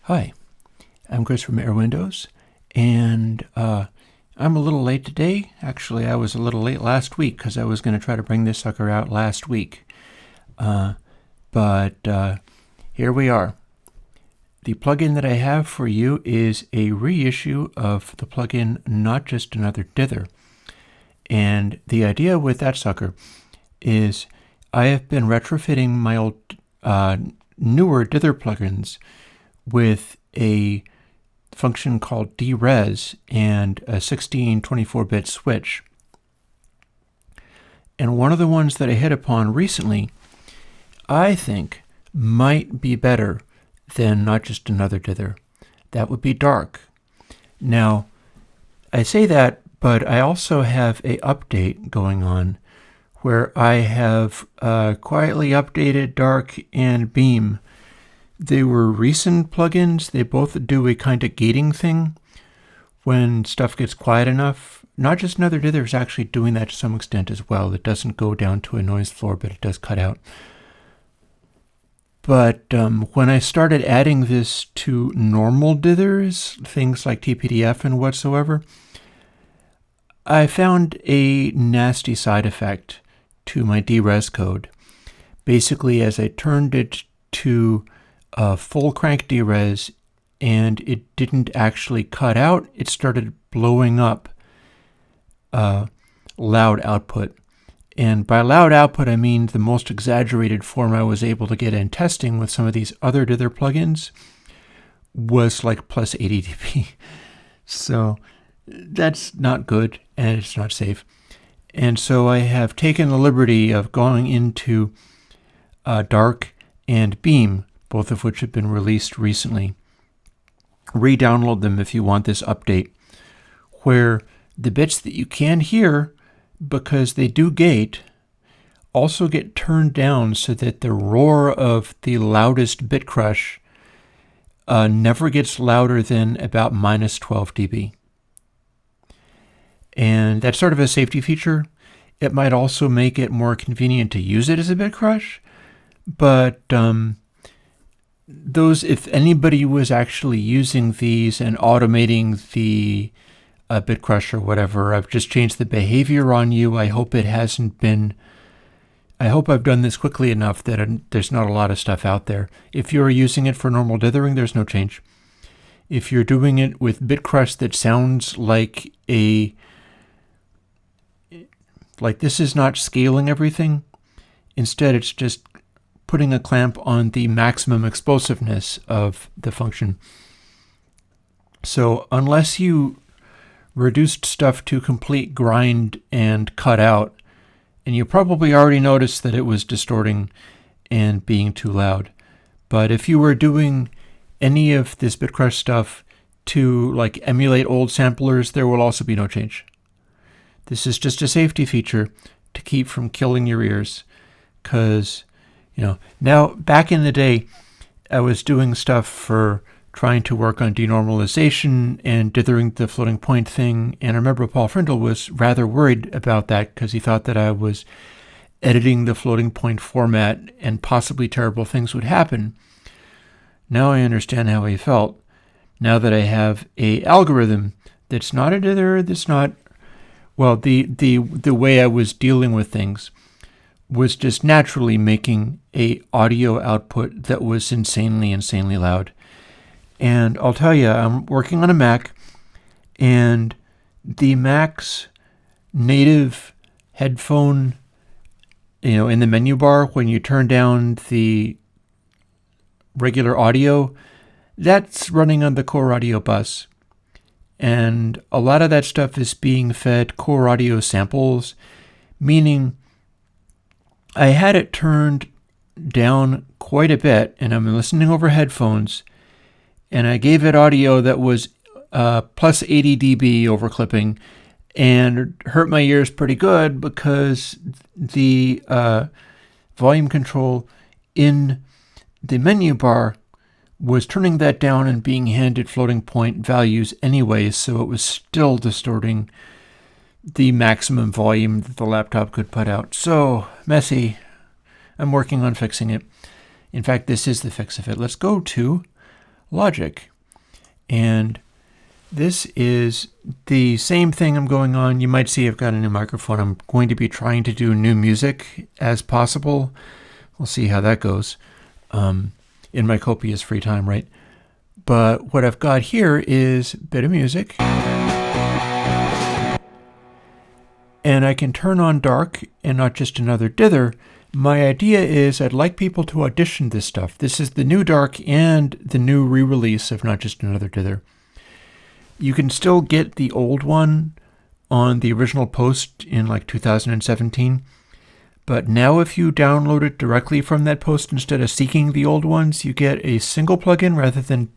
Hi, I'm Chris from Airwindows, and I'm a little late today. Actually, I was a little late last week because I was going to try to bring this sucker out last week. But here we are. The plugin that I have for you is a reissue of the plugin Not Just Another Dither. And the idea with that sucker is I have been retrofitting my old newer dither plugins with a function called DeRez and a 16/24-bit switch. And one of the ones that I hit upon recently, I think, might be better than Not Just Another Dither. That would be Dark. Now, I say that, but I also have a update going on where I have quietly updated Dark and Beam. They were recent plugins. They both do a kind of gating thing when stuff gets quiet enough. Not Just Another Dither is actually doing that to some extent as well. It doesn't go down to a noise floor, but it does cut out. But when I started adding this to normal dithers, things like TPDF and whatsoever, I found a nasty side effect to my DeRez code. Basically, as I turned it to full crank DeRez and it didn't actually cut out, it started blowing up loud output. And by loud output, I mean the most exaggerated form I was able to get in testing with some of these other dither plugins was like plus 80 dB. So that's not good and it's not safe. And so I have taken the liberty of going into Dark and Beam, both of which have been released recently. Re-download them if you want this update, where the bits that you can hear, because they do gate, also get turned down so that the roar of the loudest bitcrush never gets louder than about minus 12 dB. And that's sort of a safety feature. It might also make it more convenient to use it as a bitcrush, but those, if anybody was actually using these and automating the bitcrush or whatever, I've just changed the behavior on you. I hope it hasn't been, I hope I've done this quickly enough that there's not a lot of stuff out there. If you're using it for normal dithering, there's no change. If you're doing it with bitcrush that sounds like this is not scaling everything. Instead, it's just putting a clamp on the maximum explosiveness of the function. So unless you reduced stuff to complete grind and cut out, and you probably already noticed that it was distorting and being too loud. But if you were doing any of this bitcrush stuff to like emulate old samplers, there will also be no change. This is just a safety feature to keep from killing your ears. Because, now back in the day, I was doing stuff for trying to work on denormalization and dithering the floating point thing. And I remember Paul Frindle was rather worried about that because he thought that I was editing the floating point format and possibly terrible things would happen. Now I understand how he felt. Now that I have a algorithm that's not a dither, that's not, well, the way I was dealing with things was just naturally making a audio output that was insanely loud. And I'll tell you, I'm working on a Mac, and the Mac's native headphone, in the menu bar, when you turn down the regular audio, that's running on the Core Audio bus. And a lot of that stuff is being fed Core Audio samples, meaning I had it turned down quite a bit, and I'm listening over headphones, and I gave it audio that was plus 80 dB over clipping, and hurt my ears pretty good because the volume control in the menu bar was turning that down and being handed floating point values anyway, so it was still distorting the maximum volume that the laptop could put out. So messy. I'm working on fixing it. In fact, this is the fix of it. Let's go to logic. And this is the same thing I'm going on. You might see I've got a new microphone. I'm going to be trying to do new music as possible. We'll see how that goes in my copious free time, right? But what I've got here is a bit of music. And I can turn on dark and not just another dither. My idea is I'd like people to audition this stuff. This is the new dark and the new re-release of Not Just Another Dither. You can still get the old one on the original post in like 2017. But now if you download it directly from that post instead of seeking the old ones, you get a single plugin rather than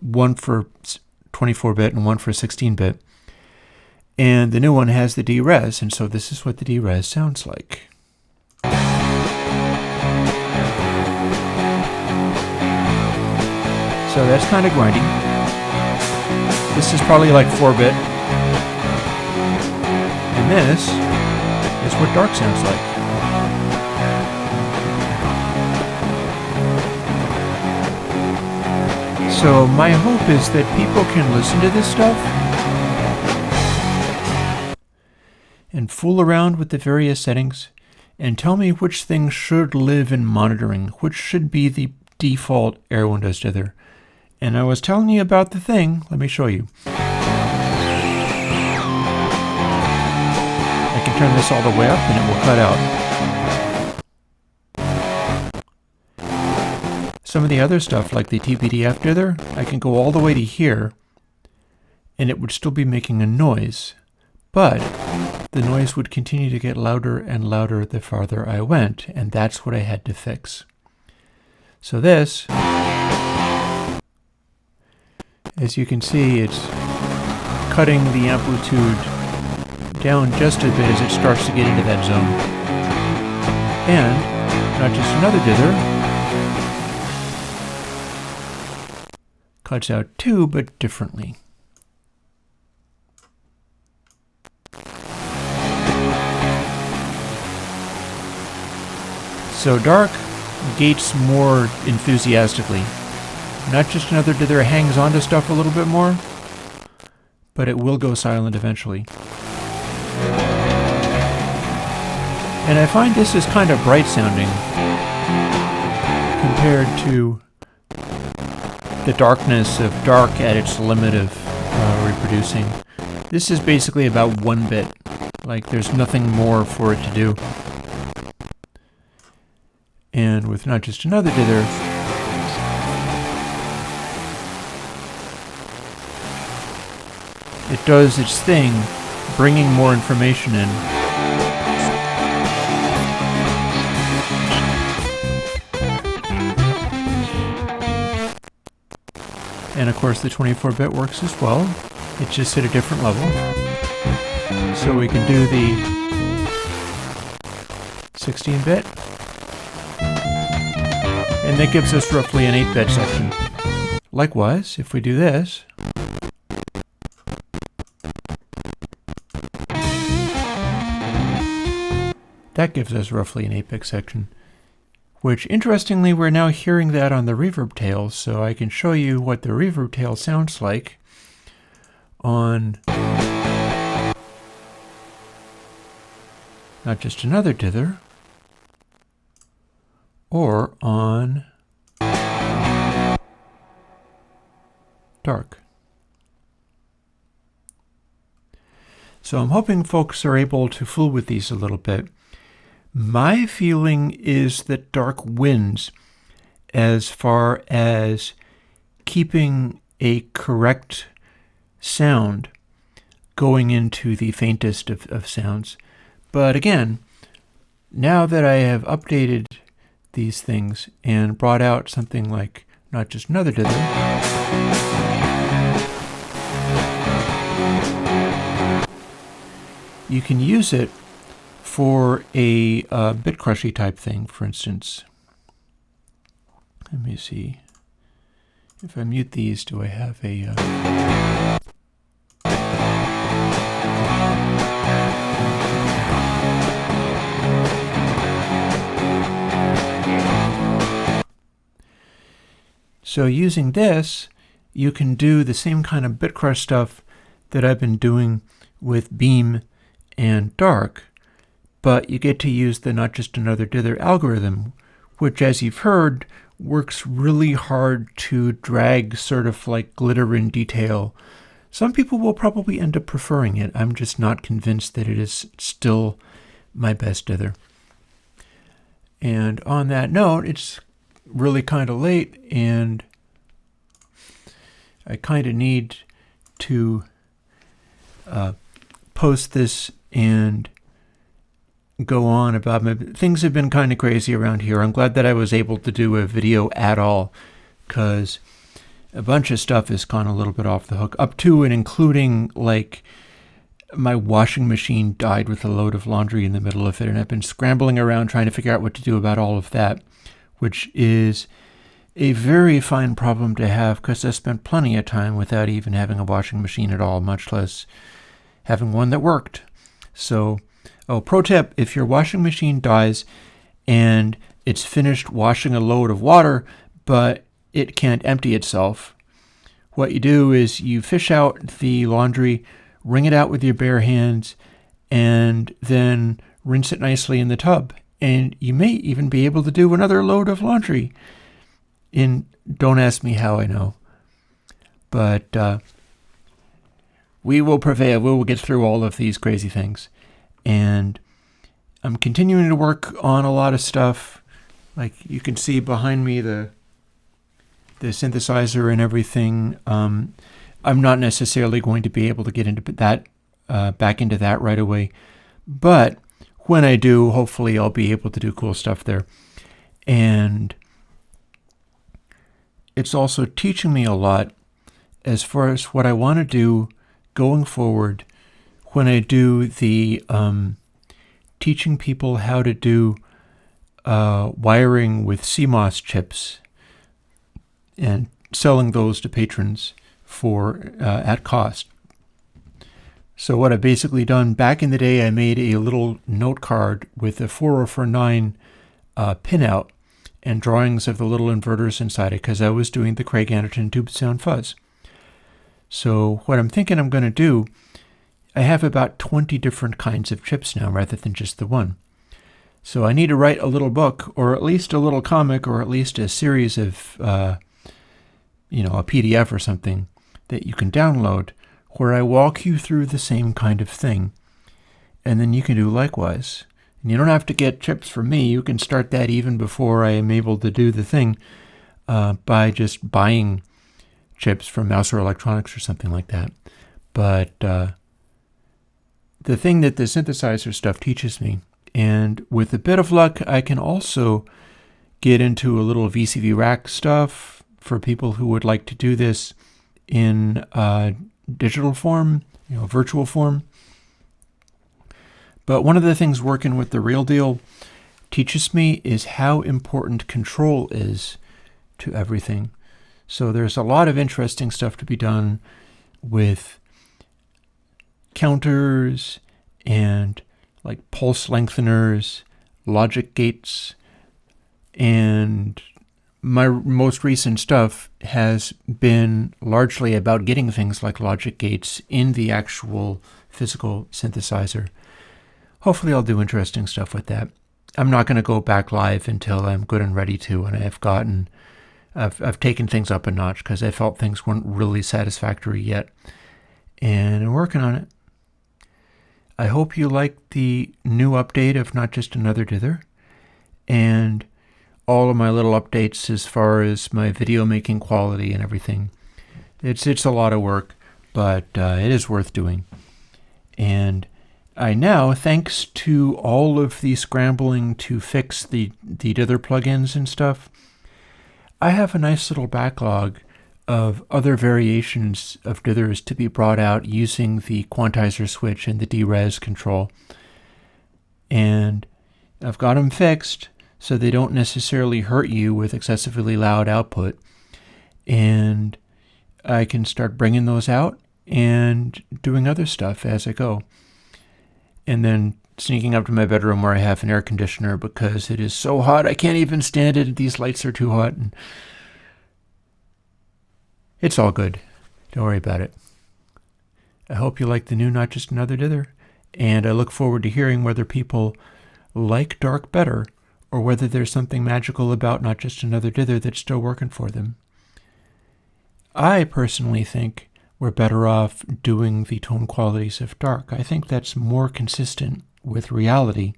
one for 24-bit and one for 16-bit. And the new one has the DeRez, and so this is what the DeRez sounds like. So that's kind of grindy. This is probably like 4-bit. And this is what dark sounds like. So my hope is that people can listen to this stuff and fool around with the various settings and tell me which things should live in monitoring, which should be the default airwindows dither. And I was telling you about the thing. Let me show you. I can turn this all the way up and it will cut out. Some of the other stuff, like the TBDF dither, I can go all the way to here and it would still be making a noise. But the noise would continue to get louder and louder the farther I went, and that's what I had to fix. So this, as you can see, it's cutting the amplitude down just a bit as it starts to get into that zone. And Not Just Another Dither cuts out too, but differently. So dark gates more enthusiastically. Not Just Another Dither hangs on to stuff a little bit more, but it will go silent eventually. And I find this is kind of bright sounding compared to the darkness of dark at its limit of reproducing. This is basically about 1 bit. Like there's nothing more for it to do. And with Not Just Another Dither, it does its thing, bringing more information in. And of course the 24-bit works as well. It's just at a different level. So we can do the 16-bit. And that gives us roughly an 8-bit section. Likewise, if we do this, that gives us roughly an 8-bit section. Which, interestingly, we're now hearing that on the reverb tail, so I can show you what the reverb tail sounds like on Not Just Another Dither, or on dark. So I'm hoping folks are able to fool with these a little bit. My feeling is that dark wins as far as keeping a correct sound going into the faintest of sounds. But again, now that I have updated these things and brought out something like Not Just Another Dither, you can use it for a bitcrushy type thing, for instance. Let me see. If I mute these, do I have a... So using this, you can do the same kind of bitcrush stuff that I've been doing with Beam and Dark, but you get to use the not just another dither algorithm, which, as you've heard, works really hard to drag sort of like glitter in detail. Some people will probably end up preferring it. I'm just not convinced that it is still my best dither. And on that note, it's really kind of late, and I kind of need to post this and go on about my... Things have been kind of crazy around here. I'm glad that I was able to do a video at all, because a bunch of stuff has gone a little bit off the hook, up to and including, like, my washing machine died with a load of laundry in the middle of it, and I've been scrambling around trying to figure out what to do about all of that, which is a very fine problem to have, because I spent plenty of time without even having a washing machine at all, much less having one that worked. So, pro tip, if your washing machine dies and it's finished washing a load of water, but it can't empty itself, what you do is you fish out the laundry, wring it out with your bare hands, and then rinse it nicely in the tub. And you may even be able to do another load of laundry. Don't ask me how I know. But we will prevail. We will get through all of these crazy things. And I'm continuing to work on a lot of stuff. Like you can see behind me the synthesizer and everything. I'm not necessarily going to be able to get into that, back into that right away. But when I do, hopefully I'll be able to do cool stuff there. And it's also teaching me a lot as far as what I want to do going forward when I do the teaching people how to do wiring with CMOS chips and selling those to patrons for at cost. So what I've basically done, back in the day, I made a little note card with a 4049 pinout and drawings of the little inverters inside it, because I was doing the Craig Anderton tube sound fuzz. So what I'm thinking I'm going to do, I have about 20 different kinds of chips now rather than just the one. So I need to write a little book, or at least a little comic, or at least a series of, a PDF or something that you can download, where I walk you through the same kind of thing. And then you can do likewise. And you don't have to get chips from me. You can start that even before I am able to do the thing by just buying chips from Mouser Electronics or something like that. But the thing that the synthesizer stuff teaches me, and with a bit of luck, I can also get into a little VCV rack stuff for people who would like to do this in digital form, virtual form. But one of the things working with the Real Deal teaches me is how important control is to everything. So there's a lot of interesting stuff to be done with counters and like pulse lengtheners, logic gates, and my most recent stuff has been largely about getting things like logic gates in the actual physical synthesizer. Hopefully I'll do interesting stuff with that. I'm not going to go back live until I'm good and ready to, and I've taken things up a notch because I felt things weren't really satisfactory yet, and I'm working on it. I hope you like the new update of Not Just Another Dither, and all of my little updates as far as my video making quality and everything. It's a lot of work, but it is worth doing. And I now, thanks to all of the scrambling to fix the dither plugins and stuff, I have a nice little backlog of other variations of dithers to be brought out using the quantizer switch and the DeRez control. And I've got them fixed so they don't necessarily hurt you with excessively loud output. And I can start bringing those out and doing other stuff as I go. And then sneaking up to my bedroom where I have an air conditioner because it is so hot I can't even stand it. These lights are too hot. It's all good. Don't worry about it. I hope you like the new Not Just Another Dither, and I look forward to hearing whether people like dark better or whether there's something magical about Not Just Another Dither that's still working for them. I personally think we're better off doing the tone qualities of dark. I think that's more consistent with reality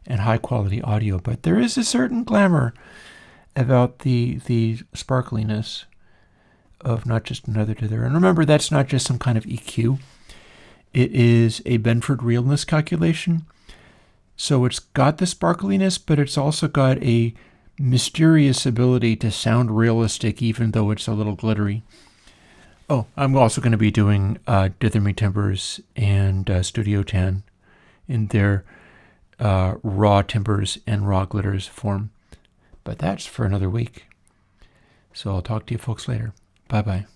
and high-quality audio, but there is a certain glamour about the sparkliness of Not Just Another Dither. And remember, that's not just some kind of EQ. It is a Benford realness calculation. So it's got the sparkliness, but it's also got a mysterious ability to sound realistic, even though it's a little glittery. Oh, I'm also going to be doing Dither Me Timbers and Studio Tan in their raw timbers and raw glitters form. But that's for another week. So I'll talk to you folks later. Bye-bye.